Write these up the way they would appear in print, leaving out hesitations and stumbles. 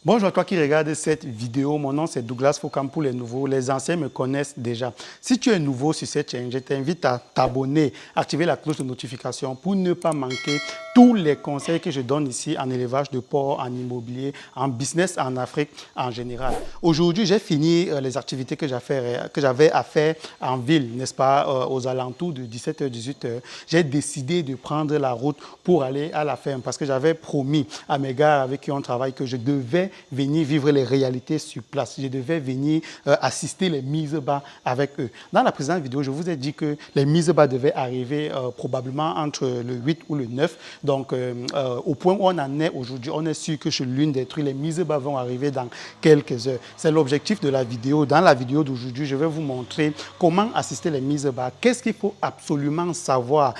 Bonjour à toi qui regarde cette vidéo. Mon nom c'est Douglas Fokam pour les nouveaux. Les anciens me connaissent déjà. Si tu es nouveau sur cette chaîne, je t'invite à t'abonner, activer la cloche de notification pour ne pas manquer tous les conseils que je donne ici en élevage de porc, en immobilier, en business en Afrique en général. Aujourd'hui, j'ai fini les activités que j'avais à faire en ville, n'est-ce pas, aux alentours de 17h, 18h. J'ai décidé de prendre la route pour aller à la ferme parce que j'avais promis à mes gars avec qui on travaille que je devais venir vivre les réalités sur place. Je devais venir assister les mises bas avec eux. Dans la précédente vidéo, je vous ai dit que les mises bas devaient arriver probablement entre le 8 ou le 9. Donc, au point où on en est aujourd'hui, on est sûr que chez l'une des trucs, les mises bas vont arriver dans quelques heures. C'est l'objectif de la vidéo. Dans la vidéo d'aujourd'hui, je vais vous montrer comment assister les mises bas. Qu'est-ce qu'il faut absolument savoir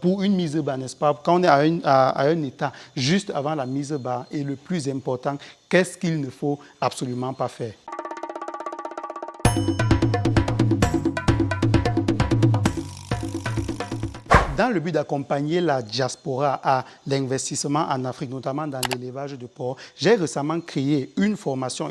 pour une mise bas, n'est-ce pas? Quand on est à un état juste avant la mise bas, et le plus important, qu'est-ce qu'il ne faut absolument pas faire? Dans le but d'accompagner la diaspora à l'investissement en Afrique, notamment dans l'élevage de porc, j'ai récemment créé une formation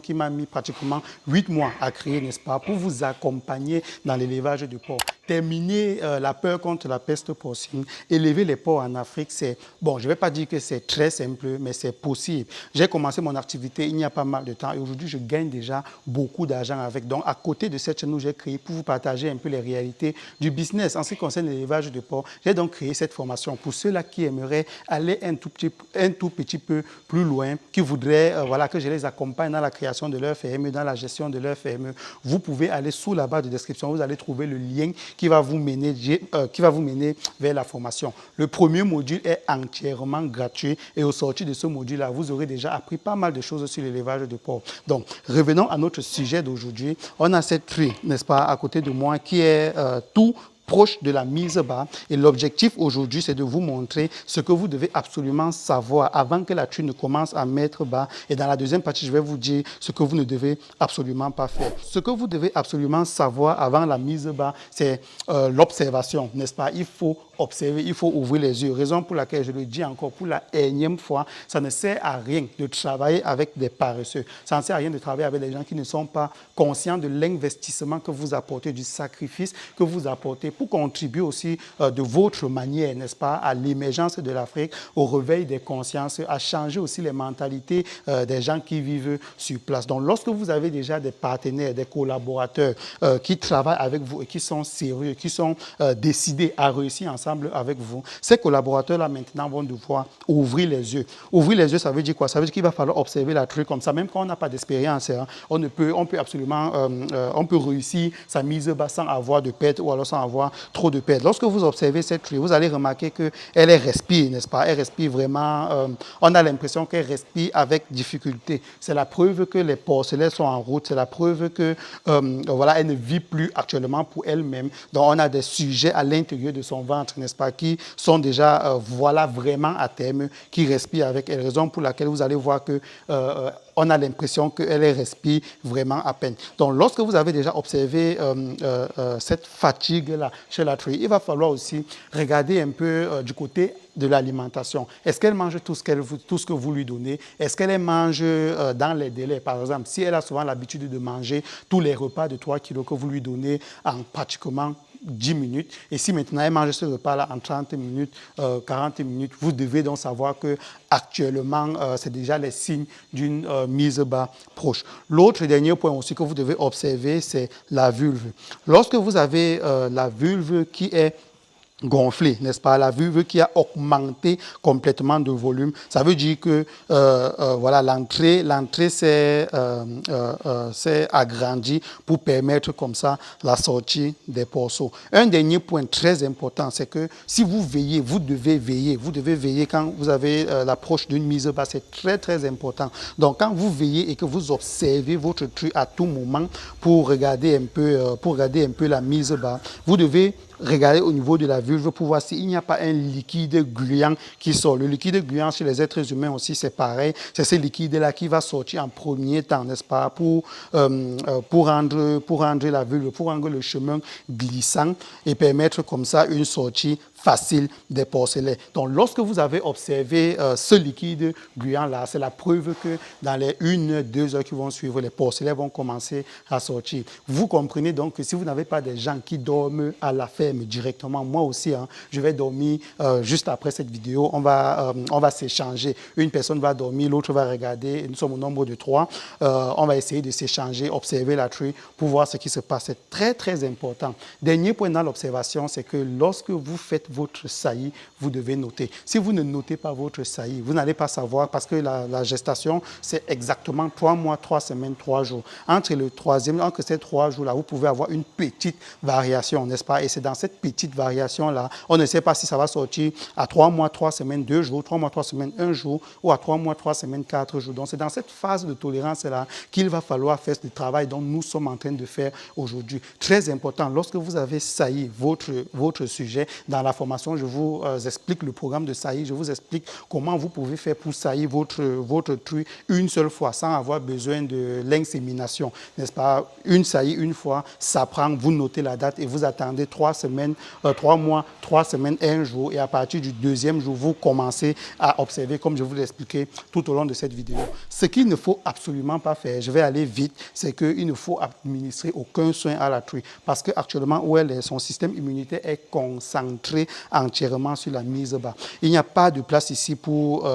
qui m'a mis pratiquement 8 mois à créer, n'est-ce pas, pour vous accompagner dans l'élevage de porc. Terminer la peur contre la peste porcine, élever les porcs en Afrique, c'est, bon, je ne vais pas dire que c'est très simple, mais c'est possible. J'ai commencé mon activité il n'y a pas mal de temps et aujourd'hui, je gagne déjà beaucoup d'argent avec. Donc, à côté de cette chaîne où j'ai créé pour vous partager un peu les réalités du business en ce qui concerne l'élevage de porc, j'ai donc créé cette formation pour ceux-là qui aimeraient aller un tout petit peu plus loin, qui voudraient voilà, que je les accompagne dans la création de leur ferme, dans la gestion de leur ferme. Vous pouvez aller sous la barre de description, vous allez trouver le lien qui va vous mener vers la formation. Le premier module est entièrement gratuit et au sortir de ce module-là, vous aurez déjà appris pas mal de choses sur l'élevage de porc. Donc, revenons à notre sujet d'aujourd'hui. On a cette truie, n'est-ce pas, à côté de moi, qui est tout proche de la mise bas. Et l'objectif aujourd'hui, c'est de vous montrer ce que vous devez absolument savoir avant que la truie ne commence à mettre bas. Et dans la deuxième partie, je vais vous dire ce que vous ne devez absolument pas faire. Ce que vous devez absolument savoir avant la mise bas, c'est l'observation, n'est-ce pas? Il faut observer, il faut ouvrir les yeux. Raison pour laquelle je le dis encore pour la énième fois, ça ne sert à rien de travailler avec des paresseux. Ça ne sert à rien de travailler avec des gens qui ne sont pas conscients de l'investissement que vous apportez, du sacrifice que vous apportez pour contribuer aussi de votre manière, n'est-ce pas, à l'émergence de l'Afrique, au réveil des consciences, à changer aussi les mentalités des gens qui vivent sur place. Donc, lorsque vous avez déjà des partenaires, des collaborateurs qui travaillent avec vous et qui sont sérieux, qui sont décidés à réussir ensemble avec vous, ces collaborateurs-là maintenant vont devoir ouvrir les yeux. Ouvrir les yeux, ça veut dire quoi? Ça veut dire qu'il va falloir observer la truc comme ça, même quand on n'a pas d'expérience. Hein, on peut réussir sa mise bas sans avoir de perte ou alors sans avoir trop de pertes. Lorsque vous observez cette truie, vous allez remarquer qu'elle respire, n'est-ce pas? Elle respire vraiment, on a l'impression qu'elle respire avec difficulté. C'est la preuve que les porcelets sont en route, c'est la preuve que voilà, elle ne vit plus actuellement pour elle-même. Donc on a des sujets à l'intérieur de son ventre, n'est-ce pas, qui sont déjà voilà, vraiment à terme, qui respirent avec elle. Raison pour laquelle vous allez voir que on a l'impression qu'elle respire vraiment à peine. Donc, lorsque vous avez déjà observé cette fatigue-là chez la truie, il va falloir aussi regarder un peu du côté de l'alimentation. Est-ce qu'elle mange tout ce que vous lui donnez? Est-ce qu'elle mange dans les délais? Par exemple, si elle a souvent l'habitude de manger tous les repas de 3 kilos que vous lui donnez en pratiquement 10 minutes. Et si maintenant elle mange ce repas-là en 30 minutes, 40 minutes, vous devez donc savoir que actuellement, c'est déjà les signes d'une mise bas proche. L'autre dernier point aussi que vous devez observer, c'est la vulve. Lorsque vous avez la vulve qui est gonflé, n'est-ce pas? La vulve qui a augmenté complètement de volume. Ça veut dire que voilà, l'entrée s'est agrandie pour permettre comme ça la sortie des porceaux. Un dernier point très important, c'est que si vous veillez, vous devez veiller quand vous avez l'approche d'une mise bas, c'est très très important. Donc quand vous veillez et que vous observez votre truie à tout moment pour regarder un peu la mise bas, vous devez regarder au niveau de la vulve pour voir s'il n'y a pas un liquide gluant qui sort. Le liquide gluant chez les êtres humains aussi, c'est pareil. C'est ce liquide-là qui va sortir en premier temps, n'est-ce pas, pour rendre la vulve, pour rendre le chemin glissant et permettre comme ça une sortie facile des porcelets. Donc, lorsque vous avez observé ce liquide gluant-là, c'est la preuve que dans les 1-2 heures qui vont suivre, les porcelets vont commencer à sortir. Vous comprenez donc que si vous n'avez pas des gens qui dorment à la ferme directement, moi aussi, hein, je vais dormir juste après cette vidéo, on va s'échanger. Une personne va dormir, l'autre va regarder, nous sommes au nombre de 3. On va essayer de s'échanger, observer la truie pour voir ce qui se passe. C'est très, très important. Dernier point dans l'observation, c'est que lorsque vous faites votre saillie, vous devez noter. Si vous ne notez pas votre saillie, vous n'allez pas savoir parce que la gestation, c'est exactement 3 mois, 3 semaines, 3 jours. Entre ces 3 jours-là, vous pouvez avoir une petite variation, n'est-ce pas? Et c'est dans cette petite variation-là, on ne sait pas si ça va sortir à 3 mois, 3 semaines, 2 jours, 3 mois, 3 semaines, 1 jour, ou à 3 mois, 3 semaines, 4 jours. Donc, c'est dans cette phase de tolérance-là qu'il va falloir faire ce travail dont nous sommes en train de faire aujourd'hui. Très important, lorsque vous avez sailli votre sujet, dans la formation, je vous explique le programme de saillie, je vous explique comment vous pouvez faire pour saillir votre truie une seule fois, sans avoir besoin de l'insémination, n'est-ce pas? Une saillie une fois, ça prend, vous notez la date et vous attendez 3 semaines, 3 mois, 3 semaines, 1 jour, et à partir du 2e jour, vous commencez à observer, comme je vous l'ai expliqué tout au long de cette vidéo. Ce qu'il ne faut absolument pas faire, je vais aller vite, c'est qu'il ne faut administrer aucun soin à la truie, parce qu'actuellement, où elle est, son système immunitaire est concentré entièrement sur la mise bas. Il n'y a pas de place ici pour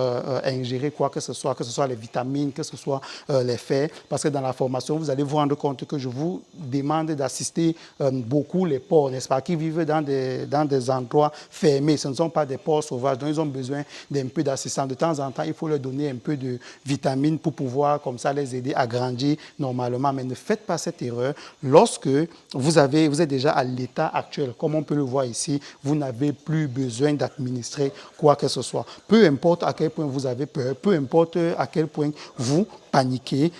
ingérer quoi que ce soit les vitamines, que ce soit les fer, parce que dans la formation, vous allez vous rendre compte que je vous demande d'assister beaucoup les porcs, n'est-ce pas, qui vivent dans des endroits fermés. Ce ne sont pas des porcs sauvages, donc ils ont besoin d'un peu d'assistance. De temps en temps, il faut leur donner un peu de vitamines pour pouvoir, comme ça, les aider à grandir normalement. Mais ne faites pas cette erreur. Lorsque vous êtes déjà à l'état actuel, comme on peut le voir ici, vous n'avez plus besoin d'administrer quoi que ce soit. Peu importe à quel point vous avez peur, peu importe à quel point vous paniquez,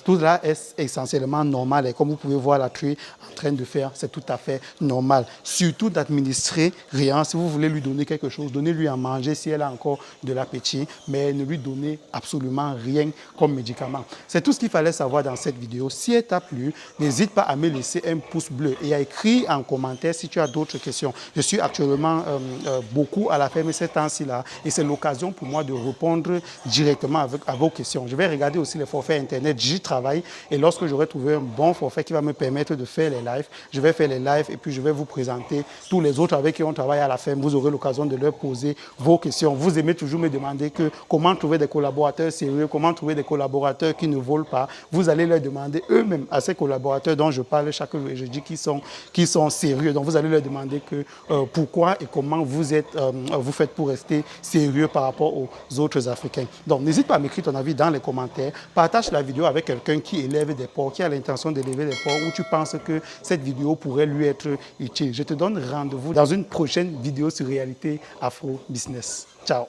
tout cela est essentiellement normal. Et comme vous pouvez voir la truie en train de faire, c'est tout à fait normal. Surtout d'administrer rien. Si vous voulez lui donner quelque chose, donnez-lui à manger si elle a encore de l'appétit, mais ne lui donnez absolument rien comme médicament. C'est tout ce qu'il fallait savoir dans cette vidéo. Si elle t'a plu, n'hésite pas à me laisser un pouce bleu et à écrire en commentaire si tu as d'autres questions. Je suis actuellement beaucoup à la ferme ces temps-ci-là et c'est l'occasion pour moi de répondre directement à vos questions. Je vais regarder aussi les forfaits Internet, j'y travaille et lorsque j'aurai trouvé un bon forfait qui va me permettre de faire les lives, je vais faire les lives et puis je vais vous présenter tous les autres avec qui on travaille à la ferme. Vous aurez l'occasion de leur poser vos questions. Vous aimez toujours me demander comment trouver des collaborateurs sérieux, comment trouver des collaborateurs qui ne volent pas. Vous allez leur demander eux-mêmes à ces collaborateurs dont je parle chaque jour et je dis qui sont sérieux. Donc vous allez leur demander pourquoi et comment vous faites pour rester sérieux par rapport aux autres Africains. Donc n'hésite pas à m'écrire ton avis dans les commentaires. Partage la vidéo avec quelqu'un qui élève des porcs, qui a l'intention d'élever des porcs, ou tu penses que cette vidéo pourrait lui être utile. Je te donne rendez-vous dans une prochaine vidéo sur Réalité Afro Business. Ciao.